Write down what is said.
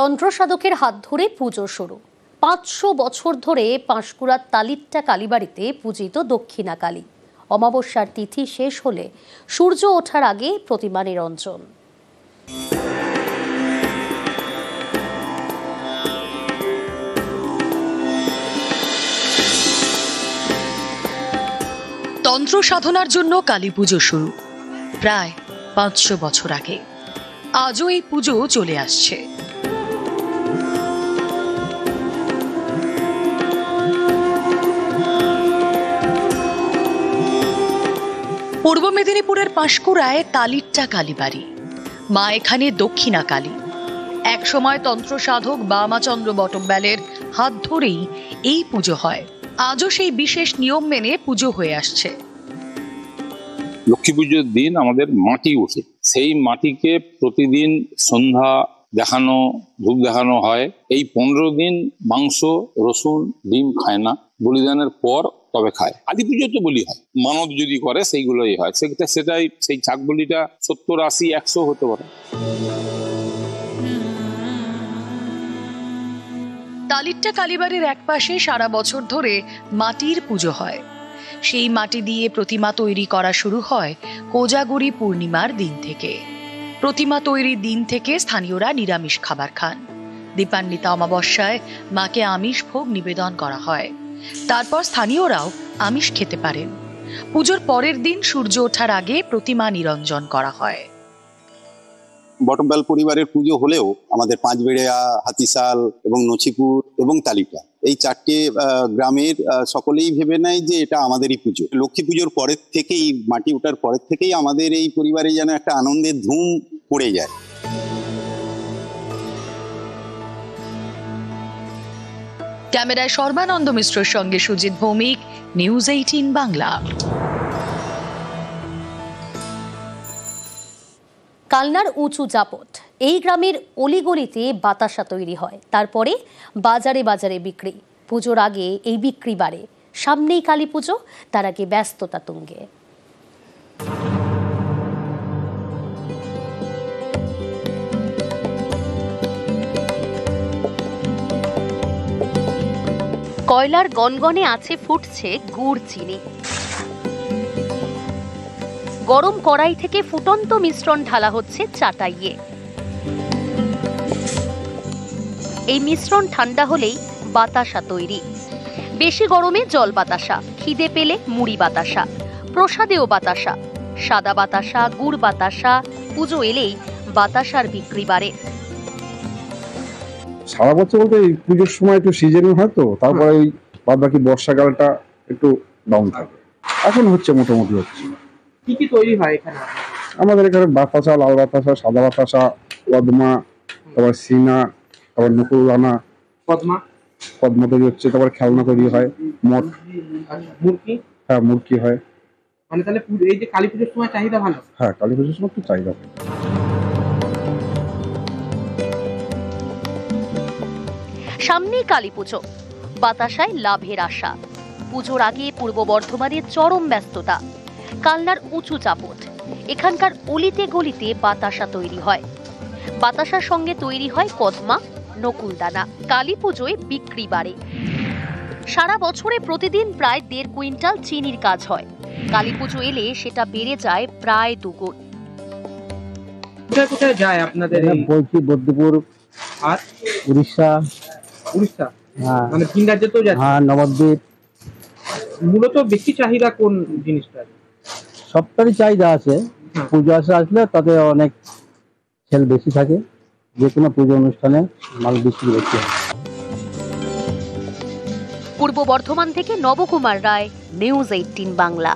তন্ত্র সাধকের হাত ধরে পুজো শুরু। 500 বছর ধরে পাঁশকুড়ার তালিট্টা কালীবাড়িতে পূজিত দক্ষিণা কালী। অমাবস্যার তিথি শেষ হলে সূর্য ওঠার আগে প্রতিমা নিরঞ্জন। তন্ত্র সাধনার জন্য কালী পুজো শুরু প্রায় 500 বছর আগে। আজও এই পুজো চলে আসছে। পূর্ব মেদিনীপুরের পাঁশকুড়ায় তালিট্টা কালীবাড়ি। মা এখানে দক্ষিণা কালী। একসময় তন্ত্র সাধক বামাচন্দ্র বটব্যালের হাত ধরেই এই পুজো হয়। আজও সেই বিশেষ নিয়ম মেনে পুজো হয়ে আসছে। লক্ষ্মী পুজোর দিন আমাদের মাটি ওঠে, সেই মাটিকে প্রতিদিন সন্ধ্যা দেখানো, ধূপ দেখানো হয়। এই 15 দিন মাংস, রসুন, ডিম খায় না। বলিদানের পর তবে খায়। কালী পুজো তো বলি হয়, মানত যদি করে সেইগুলোই হয়। সেটাই সেই ছাগ বলিটা 70, 80, 100 হতে পারে। তালিট্টা কালীবাড়ির একপাশে সারা বছর ধরে মাটির পুজো হয়। সেই মাটি দিয়ে প্রতিমা তৈরি করা শুরু হয় কোজাগরী পূর্ণিমার দিন থেকে। প্রতিমা তৈরির দিন থেকে স্থানীয়রা নিরামিষ খাবার খান। দীপান্বিতা অমাবস্যায় মাকে আমিষ ভোগ নিবেদন করা হয়। তারপর স্থানীয়রাও আমিষ খেতে পারেন। পুজোর পরের দিন সূর্য ওঠার আগে প্রতিমা নিরঞ্জন করা হয়। বটব্যাল পরিবারের পুজো হলেও আমাদের পাঁচবেড়িয়া, হাতিশাল এবং নছিপুর এবং তালিকা, এই 4টে গ্রামের সকলেই ভেবে নেয় যে এটা আমাদেরই পুজো। লক্ষ্মী পুজোর পরের থেকেই, মাটি ওঠার পরের থেকেই আমাদের এই পরিবারে যেন একটা আনন্দের ধুম পড়ে যায়। ক্যামেরায় সর্বানন্দ মিশ্রের সঙ্গে সুজিত ভৌমিক, নিউজ 18 বাংলা। কালনার উঁচু চাপট, এই গ্রামের অলিগলিতে বাতাসা তৈরি হয়, তারপরে বাজারে বাজারে বিক্রি। পুজোর আগে এই বিক্রি বাড়ে। সামনেই কালী পুজো, তার আগে ব্যস্ততা তুঙ্গে। কয়লার গনগনে আছে ফুটছে গুড় চিনি। গরম কড়াই থেকে ফুটন্ত মিশ্রণ ঢালা হচ্ছে চাটাইয়ে। এই মিশ্রণ ঠান্ডা হলেই বাতাসা তৈরি। বেশি গরমে জল বাতাসা, খিদে পেলে মুড়ি বাতাসা, প্রসাদেও বাতাসা, সাদা বাতাসা, গুড় বাতাসা। পুজো এলেই বাতাসার বিক্রি বাড়ে। সারা বছর বলতে এই পুজোর সময় একটু সিজনে হয়, তো তারপরে এই বাদ বাকি বর্ষাকালটা একটু ডাউন থাকে। এখন হচ্ছে, মোটামুটি হচ্ছে। কি কি তৈরি হয় এখানে? আমাদের এখানে বাতাসা, লাল বাতাসা, সাদা বাতাসা, পদ্মা, তারপর সিনা, তারপর নকুলদানা, পদ্মা তৈরি হচ্ছে। তারপর খেলনা তৈরি হয়, মঠ, মুরগি। হ্যাঁ মুরগি হয়। মানে তাহলে এই যে কালী পুজোর সময় চাহিদা ভালো? হ্যাঁ, কালী পুজোর সময় একটু চাহিদা ভালো। সামনেই কালী পুজো, বাতাসায় লাভের আশা। পুজোর আগে পূর্ব বর্ধমানের চরম ব্যস্ততা। কালনার উঁচু চাপট, এখানকার অলিতে গলিতে বাতাসা তৈরি হয়। বাতাসার সঙ্গে তৈরি হয় কদমা, নকুলদানা। কালী পুজোয় বিক্রি বাড়ে। সারা বছরে প্রতিদিন প্রায় 1.5 কুইন্টাল চিনির কাজ হয়। কালী পুজো এলে সেটা বেড়ে যায় প্রায় 2 গুণ। কোথায় কোথায় যায় আপনাদের? বলছি বদ্রপুর আর উড়িষ্যা। হ্যাঁ, মানে ভিন রাজ্যে তো যায়। হ্যাঁ, নবদ্বীপ। মূলত বেশি চাহিদা কোন জিনিসটা? সবটারই চাহিদা আছে। পুজো আসলে তাতে অনেক সেল বেশি থাকে। যে কোনো পুজো অনুষ্ঠানে মাল বেশি বেশি হয়। পূর্ব বর্ধমান থেকে নবকুমার রায়, নিউজ 18 বাংলা।